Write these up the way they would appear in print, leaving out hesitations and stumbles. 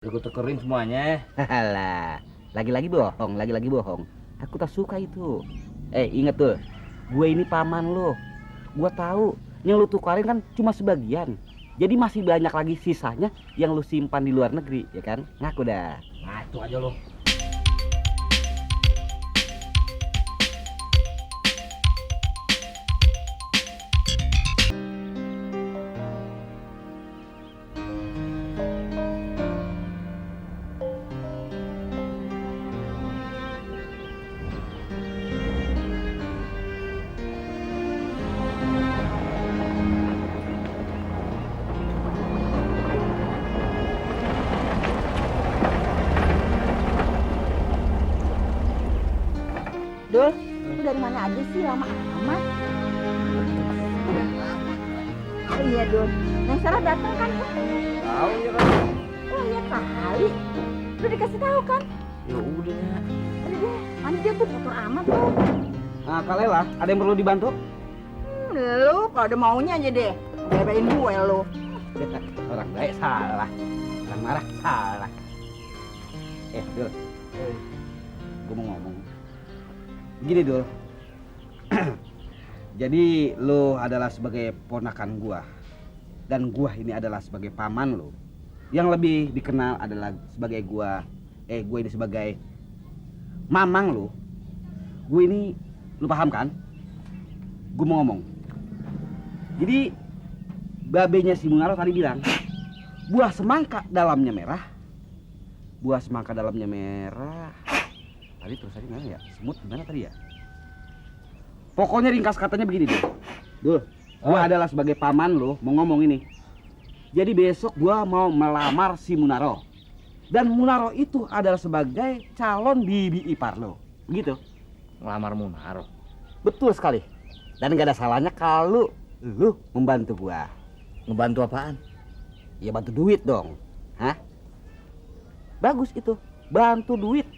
Udah gue tukerin semuanya. Halah, lagi-lagi bohong. Aku tak suka itu. Ingat tuh, gue ini paman lo. Gue tahu yang lu tukarin kan cuma sebagian. Jadi masih banyak lagi sisanya yang lu simpan di luar negeri, ya kan? Ngaku dah. Ngaco aja lo. Dul, lu dari mana aja sih lama amat? Oh iya Dul, Neng Sarah datang kan? Tahu ya kan? Oh iya kali. Lu dikasih tahu kan? Ya udah. Udah deh, mana dia tuh kotor amat tuh. Nah, Kak Lela, ada yang perlu dibantu? Lu kalau ada maunya aja deh, bebain gue lu. Orang baik salah, orang marah salah. Dul, gue mau ngomong. Gini Dul, jadi lo adalah sebagai ponakan gua, dan gua ini adalah sebagai paman lo. Yang lebih dikenal adalah sebagai gue ini sebagai mamang lo. Gue ini, lo paham kan? Gue mau ngomong. Jadi babenya si Munaro tadi bilang, buah semangka dalamnya merah. Buah semangka dalamnya merah. Tadi terusannya gimana ya? Semut gimana tadi ya? Pokoknya ringkas katanya begini Dul. Gua adalah sebagai paman lo mau ngomong ini. Jadi besok gua mau melamar si Munaro. Dan Munaro itu adalah sebagai calon bibi ipar lo. Begitu? Ngelamar Munaro. Betul sekali. Dan gak ada salahnya kalau lu membantu gua. Ngebantu apaan? Ya bantu duit dong. Hah? Bagus itu. Bantu duit.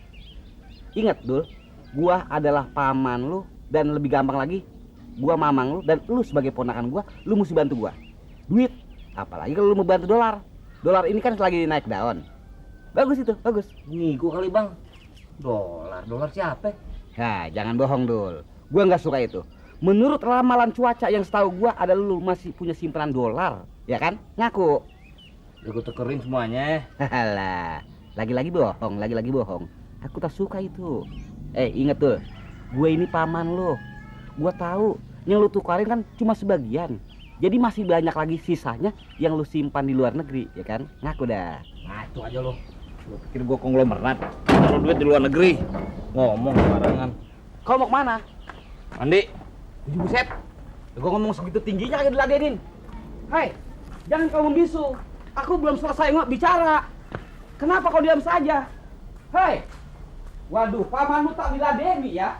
Ingat Dul, gua adalah paman lu dan lebih gampang lagi, gua mamang lu dan lu sebagai ponakan gua, lu mesti bantu gua. Duit, apalagi kalau lu mau bantu dolar. Dolar ini kan lagi naik daun. Bagus itu, bagus. Ngigo kali bang. Dolar siapa? Nah, jangan bohong Dul. Gua nggak suka itu. Menurut ramalan cuaca yang setahu gua ada lu masih punya simpanan dolar, ya kan? Ngaku. Udah gue tukerin semuanya. Halah, lagi-lagi bohong. Aku tak suka itu. Ingat tuh, gue ini paman lo. Gue tahu yang lu tukarin kan cuma sebagian. Jadi masih banyak lagi sisanya yang lu simpan di luar negeri, ya kan? Ngaku dah. Ngaco aja lo. Lo pikir gue konglomerat? Taruh duit di luar negeri. Ngomong sembarangan. Kau mau kemana? Mandi. Buset, gue ngomong segitu tingginya kayak diladenin. Hei, jangan kau membisu. Aku belum selesai bicara. Kenapa kau diam saja? Hei, waduh, pamanmu tak diladeni ya.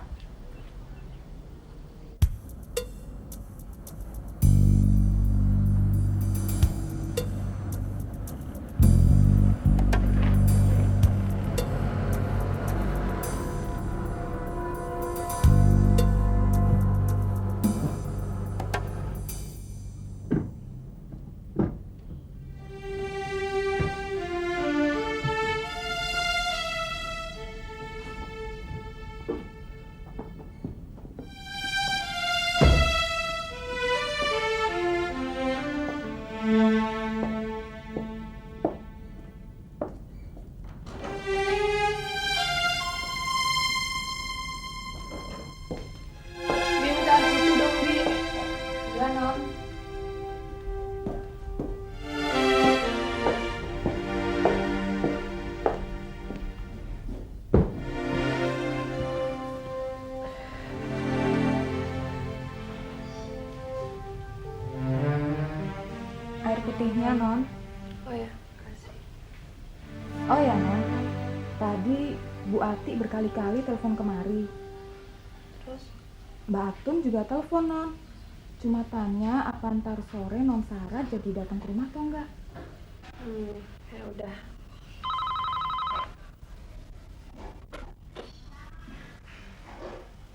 Air putihnya, Non. Oh ya, kasih. Oh ya, Non. Tadi Bu Ati berkali-kali telepon kemari. Terus? Mbak Atun juga telepon, Non. Cuma tanya apa ntar sore Non Sarah jadi datang ke rumah atau enggak. Ya udah.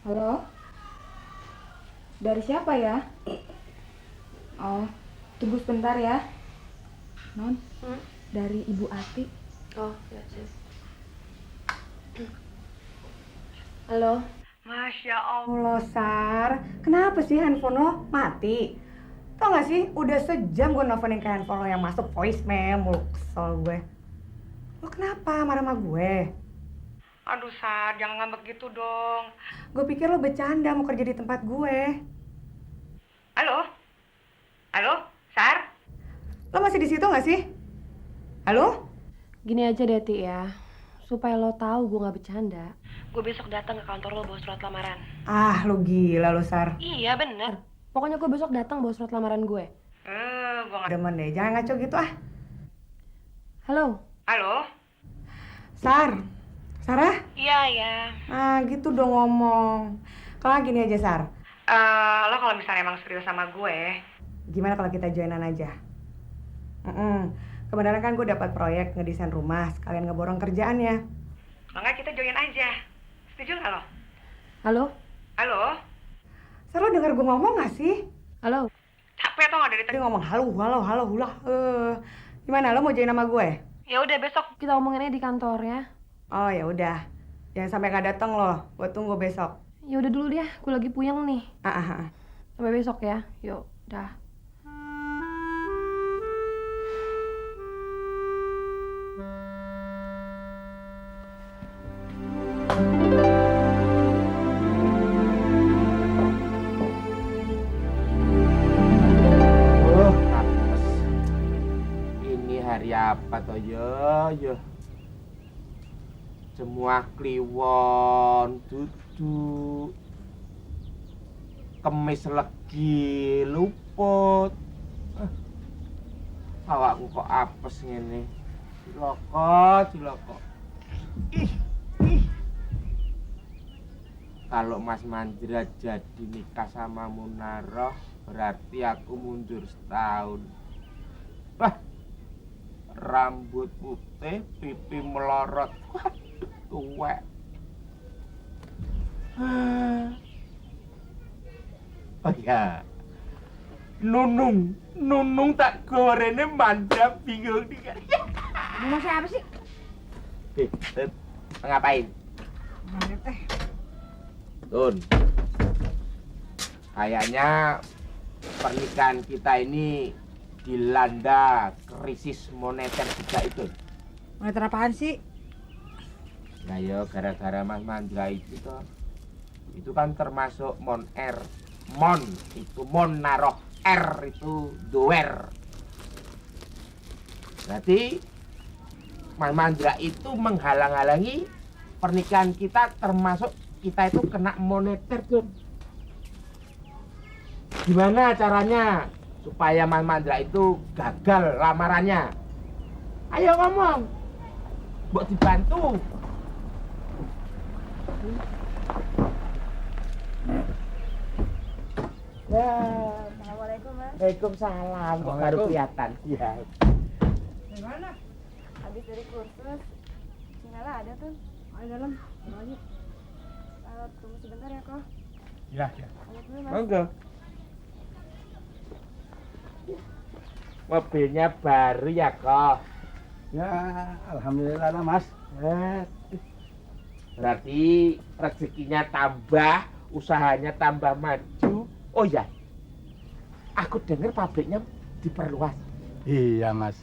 Halo? Dari siapa ya? Oh, tunggu sebentar ya. Non, dari Ibu Ati. Oh, ya sih. Halo. Masya Allah, Sar. Kenapa sih handphone lo mati? Tau gak sih, udah sejam gue nelfonin ke handphone lo yang masuk voicemail mulu. Kesel gue. Lo kenapa marah sama gue? Aduh, Sar, jangan ngambek gitu dong. Gue pikir lo bercanda mau kerja di tempat gue. Halo? Halo, Sar? Lo masih di situ gak sih? Halo? Gini aja deh, Ti ya. Supaya lo tahu gue gak bercanda. Gue besok datang ke kantor lo bawa surat lamaran. Ah, lo gila lo, Sar. Iya, bener. Pokoknya gue besok datang bawa surat lamaran gue. Gue gak demen deh. Jangan ngaco gitu ah. Halo? Halo? Sar? Sarah? Iya, iya. Ah, gitu dong ngomong. Kalau gini aja, Sar. Lo kalau misalnya emang serius sama gue, gimana kalau kita joinan aja? Kebenaran kan gue dapat proyek ngedesain rumah, sekalian ngeborong kerjaannya. Kalau nggak kita join aja. Setuju nggak lo? Halo? Halo? Sar, lo denger gue ngomong nggak sih? Halo? Capek tau nggak dari tadi ngomong halo, hulah. Gimana, lo mau join sama gue? Ya udah besok kita omonginnya di kantor ya. Oh ya udah. Jangan sampai nggak datang lo. Gue tunggu besok. Ya udah dulu deh, gue lagi puyeng nih. Ah. Sampai besok ya. Yuk, dah. Apes. Ini hari apa toh yo? Semua kliwon, duduk, kemis legi, luput. Awakku kok apes ngene. Ciloko. Ih. Kalau Mas Mandra jadi nikah sama Munaroh, berarti aku mundur setahun. Wah, rambut putih, pipi melorot. Waduh, tuwek. Oh ya, Nunung tak gorene Mandra bingung nih. Mau siapa sih? Ngapain? Tun, kayaknya pernikahan kita ini dilanda krisis moneter juga itu. Moneter apaan sih? Nah yo gara-gara Mas Mandra itu toh. Itu kan termasuk Mon R. Mon itu Mon naruh R itu doer. Berarti Mas Mandra itu menghalang-halangi pernikahan kita, termasuk kita itu kena moneter tuh. Gimana caranya supaya Mas Mandra itu gagal lamarannya? Ayo ngomong, buat dibantu. Ya, Assalamualaikum, Mas. Waalaikumsalam. Kok baru kelihatan? Ya. Gimana? Habis dari kursus. Tinggal ada tuh. Ayo dalam. Ayo. Tunggu sebentar ya, Kok. Ya. Ayo dulu, Mas. Monggo. Mobilnya baru ya, Kok? Ya, alhamdulillah lah, Mas. Berarti rezekinya tambah, usahanya tambah maju. Oh ya, aku dengar pabriknya diperluas. Iya, Mas.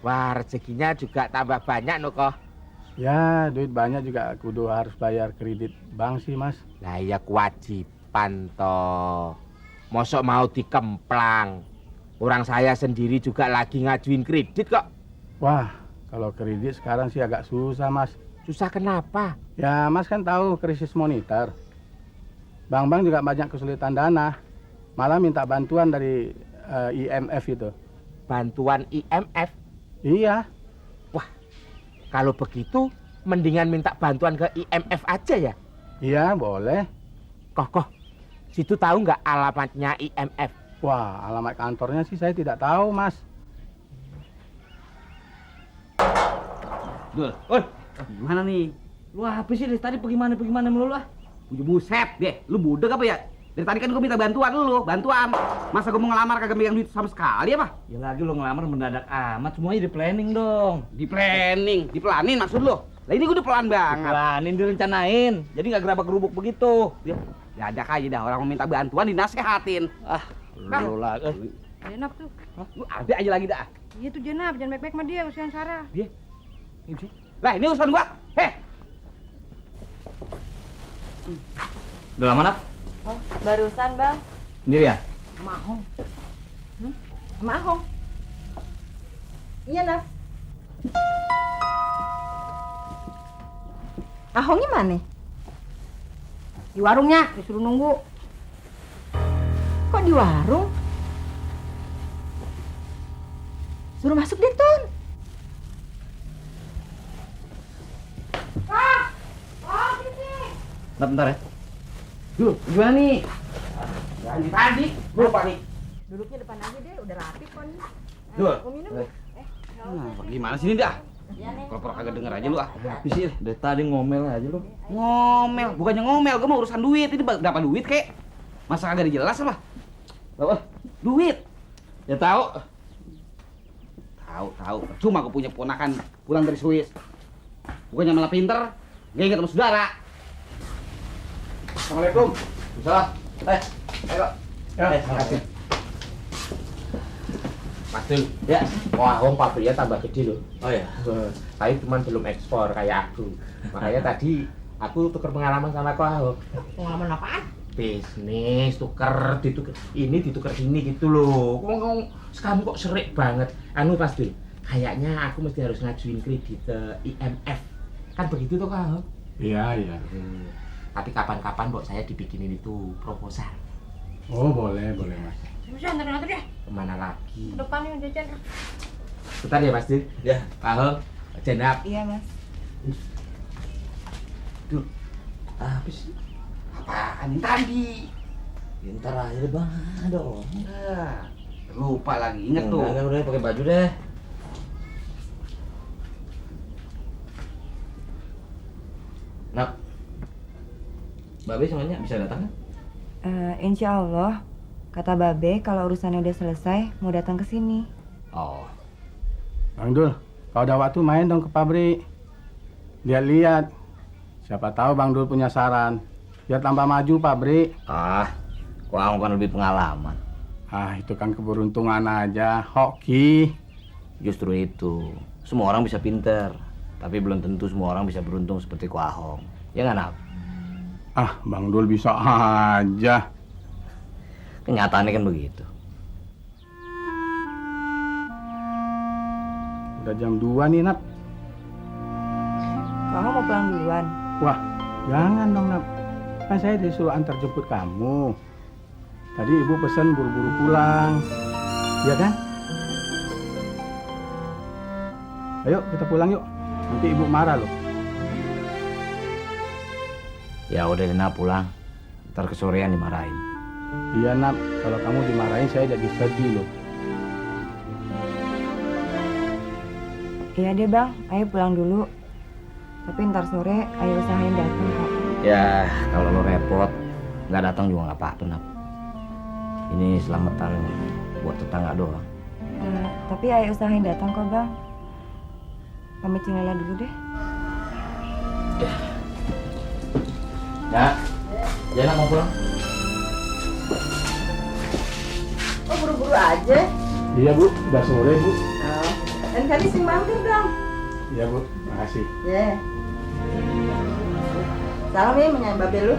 Wah, rezekinya juga tambah banyak, no, Kok? Ya, duit banyak juga kudu harus bayar kredit bank sih, Mas. Lah ya kewajiban toh. Mosok mau dikemplang. Orang saya sendiri juga lagi ngajuin kredit kok. Wah, kalau kredit sekarang sih agak susah, Mas. Susah kenapa? Ya, Mas kan tahu krisis moneter. Bank-bank juga banyak kesulitan dana. Malah minta bantuan dari IMF itu. Bantuan IMF? Iya. Wah, kalau begitu mendingan minta bantuan ke IMF aja ya? Iya, boleh. Kok, situ tahu nggak alamatnya IMF? Wah, alamat kantornya sih saya tidak tahu, Mas. Dul, gimana nih? Lu apa sih dari tadi pergi mana melulu ah? Buset deh, lu budek apa ya? Dari tadi kan gue minta bantuan lu, bantuan. Masa gue mau ngelamar kagak megang duit sama sekali apa? Ya lagi lo ngelamar mendadak amat, semuanya di planning dong. Di planning, dipelanin maksud lu? Lah ini gue udah pelan banget. Planin direncanain, jadi nggak gerabak gerubuk begitu. Ya, ada aja dah orang mau minta bantuan dinasehatin. Ah, lo lah. Jenap tuh. Lu ada aja lagi dah. Iya tuh Jenap, jangan baik-baik sama dia, usian Sarah. Dia. Lah ini urusan gua. Udah lama nak? Oh, barusan bang. Sendiri ya? Mahong. Mahong. Iya, Naf. Ahongnya mana? Di warungnya, disuruh nunggu. Kok di warung? Suruh masuk deh, Ton. Bentar ya. Duh, gimana nih? Jangan tadi, lupa nih. Duduknya depan aja deh, udah rapi kok nih. Duh. Mau minum? Nah, gimana sih ini dah? Kalau kagak denger aja lu ah. Bisa dari tadi ngomel aja lo. Ngomel, bukannya ngomel, gua mau urusan duit. Ini berapa duit, kek? Masa kagak dijelas apa? Apa? Duit. Ya tahu. Tahu. Cuma gua punya ponakan pulang dari Swiss. Bukannya malah pinter, gak inget sama saudara. Assalamualaikum. Salah. Ayo. Ya, makasih. Mas Dul, Ya. wah, pabriknya tambah gede loh. Oh ya. Tapi cuma belum ekspor kayak aku. Makanya tadi aku tuker pengalaman sama Ko Ahok. Pengalaman apaan? Bisnis, tuker, ditukar ini, ditukar sini gitu loh. Ngomong kamu kok serik banget. Anu Mas Dul, kayaknya aku mesti harus ngajuin kredit ke IMF. Kan begitu tuh Ko Ahok? Iya. Tapi kapan-kapan Mbok saya dibikinin itu proposal. Oh, boleh Mas. Bisa antar-antar ya. Kemana lagi? Ke depan nih jajan. Bentar ya Mas Dul. Ya. Pak Ahok, jenap. Iya, Mas. Apa sih? Apaan yang tadi? Ya, ntar aja deh bang. Dong. Nah, lupa lagi, inget tuh. Enggak, udah pakai baju deh. Nak. Babe semuanya bisa datang kan? Insya Allah, kata Babe kalau urusannya udah selesai mau datang ke sini. Oh. Bang Dul, kalau ada waktu main dong ke pabrik. Lihat-lihat. Siapa tahu Bang Dul punya saran. Biar tambah maju pabrik. Ah, gua kan lebih pengalaman. Ah, itu kan keberuntungan aja. Hoki. Justru itu. Semua orang bisa pinter, tapi belum tentu semua orang bisa beruntung seperti Ko Ahong. Ya nggak, Nak? Ah, Bang Dul bisa aja. Kenyataannya kan begitu. Udah jam 2 nih, Nap. Kamu mau pulang duluan? Wah, jangan dong, Nap. Kan saya disuruh antar jemput kamu. Tadi ibu pesen buru-buru pulang. Iya kan? Ayo, kita pulang yuk. Nanti ibu marah loh. Ya udah deh, Nak, pulang. Ntar kesorean dimarahin. Iya, Nap. Kalau kamu dimarahin saya jadi sedih loh. Iya deh Bang, ayo pulang dulu. Tapi ntar sore ayo usahain datang kok. Ya, kalau lo repot, nggak datang juga nggak apa-apa, Nak. Ini selamatan buat tetangga doang. Tapi ayo usahain datang kok Bang. Pamit Cinela dulu deh. Ya, Nak mau pulang? Oh, buru-buru aja. Iya, Bu. Udah sore, Bu. Oh. Dan kali sing mampir dong. Iya, Bu. Makasih. Ya. Salam ya menyayang babe lu.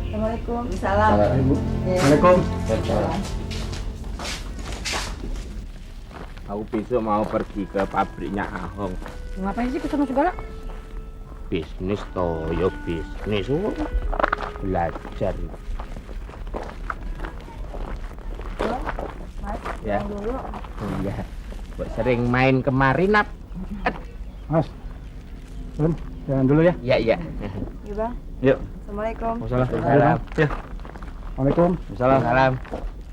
Assalamualaikum. Salam. Ayo, Bu. Ya. Assalamualaikum. Aku besok mau pergi ke pabriknya Ahong. Ngapain sih kesana segala? Bisnis toyo bisnis. Belajar. Mas, Ya. pulang dulu. Iya. Buat sering main kemari Nap. Mas. Turun. Jalan dulu ya. Iya, iya. Iya Bang. Yuk. Assalamualaikum. Waalaikumsalam. Ya. Assalamualaikum. Salam.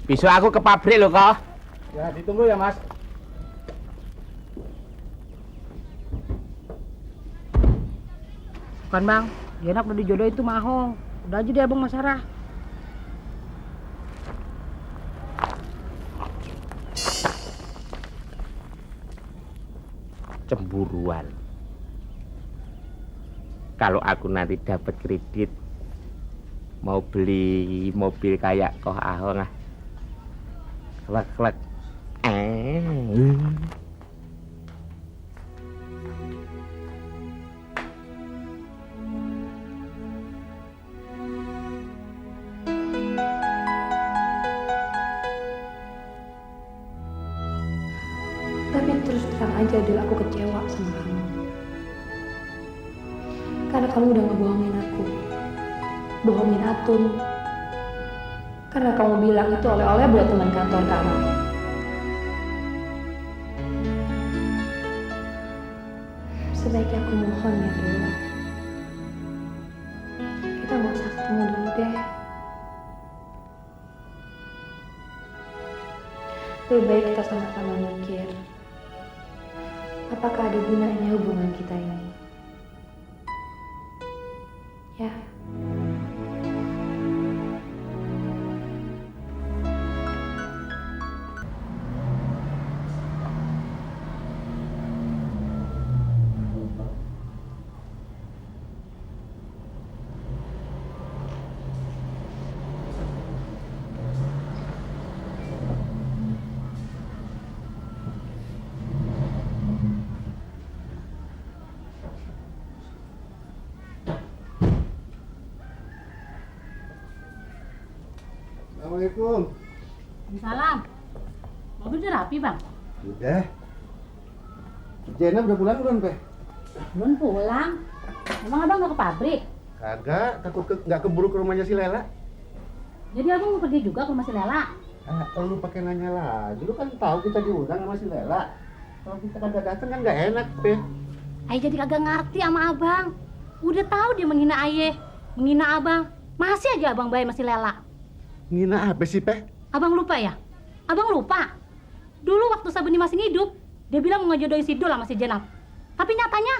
Besok aku ke pabrik loh kok. Ya, ditunggu ya, Mas. Bukan Bang, Jenap udah dijodohin tuh Mahong. Udah aja deh Abang Mas Sarah. cemburuan. Kalau aku nanti dapat kredit mau beli mobil kayak Koh Ahong ah. Klek-klek. Tapi terus terang aja Dil, aku kecewa sama kamu. Karena kamu udah ngebohongin aku. Bohongin Atun. Karena kamu bilang itu oleh-oleh buat teman kantor kamu. Sebaiknya aku mohon ya Dil. Kita nggak usah ketemu dulu deh. Lebih baik kita sama-sama mikir. Apakah ada gunanya hubungan kita ini? Ya. Assalamualaikum. Salam. Mobil udah rapi, Bang? Udah. Jenab udah pulang belum, Pe? Belum pulang. Emang Abang nggak ke pabrik? Kagak, takut nggak keburu ke rumahnya si Lela. Jadi Abang mau pergi juga ke rumah si Lela? Kalau lu pakai nanya lagi, lu kan tahu kita diundang sama si Lela. Kalau kita kagak datang kan nggak enak, Pe. Ayah jadi kagak ngerti sama Abang. Udah tahu dia menghina Ayah, menghina Abang. Masih aja Abang baik sama si Lela. Ngina apa sih, Pe? Abang lupa ya? Abang lupa? Dulu waktu Sabeni masih hidup, dia bilang mau ngejodohin si Dul sama si Jenab. Tapi nyatanya,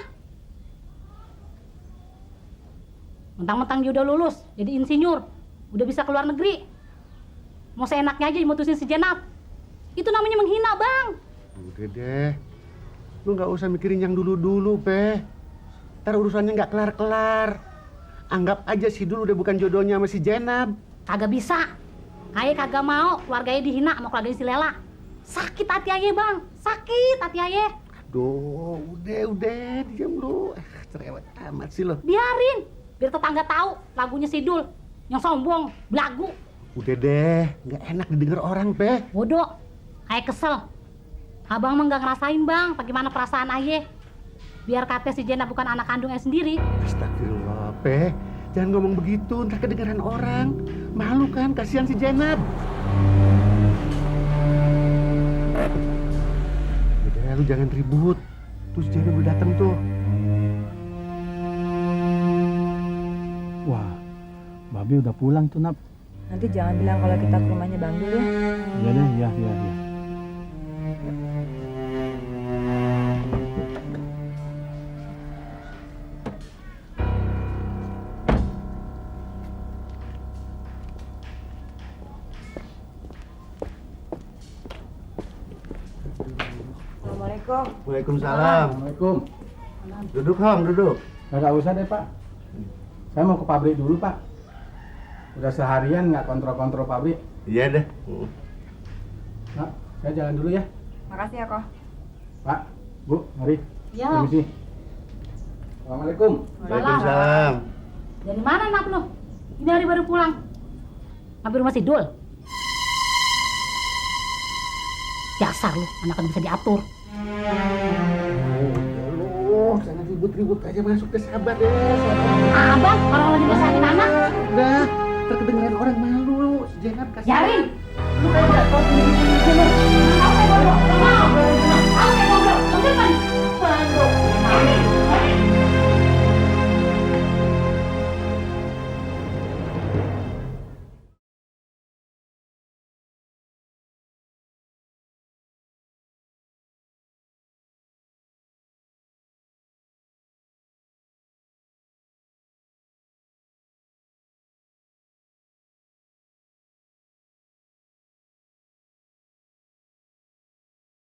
mentang-mentang dia udah lulus, jadi insinyur, udah bisa keluar negeri. Mau seenaknya aja mutusin si Jenab. Itu namanya menghina, Bang. Udah deh. Lu nggak usah mikirin yang dulu-dulu, Pe. Ntar urusannya nggak kelar-kelar. Anggap aja si Dul udah bukan jodohnya sama si Jenab. Kagak bisa. Ayah kagak mau keluarganya dihina sama keluarganya si Lela. Sakit hati Ayah, Bang. Sakit hati Ayah. Aduh, udah, diam lu. Cerewet amat sih lo. Biarin. Biar tetangga tahu lagunya si Dul. Yang sombong, belagu. Udah deh, nggak enak didengar orang, Pe. Bodoh. Ayah kesel. Abang mah nggak ngerasain, Bang, bagaimana perasaan Ayah. Biar kata si Jenab bukan anak kandungnya sendiri. Astagfirullah, Pe. Jangan ngomong begitu, ntar kedengeran orang. Malu kan, kasihan si Jenab. Udah, lu jangan ribut. Tuh si Jenab udah datang tuh. Wah, Babi udah pulang tuh, Nap. Nanti jangan bilang kalau kita ke rumahnya Bang Dul ya. Iya deh, iya. Assalamualaikum. Waalaikumsalam. Assalamualaikum. Duduk, Hom, duduk. Nggak usah deh, Pak. Saya mau ke pabrik dulu, Pak. Udah seharian nggak kontrol-kontrol pabrik. Iya deh. Nah, saya jalan dulu ya. Makasih ya, Koh. Pak, Bu, mari. Iya. Permisi. Assalamualaikum. Waalaikumsalam. Dari mana, Nap, lo? Ini hari baru pulang. Mampir rumah si Dul. Dasar lu, anak kan bisa diatur. Oh, jangan ribut-ribut aja, masuk ke sabar deh. Abang, orang lagi besarin anak. Udah, terkedengeran orang malu. Si Jenab kasihan. Yarin, lu kayak gak tau sendiri.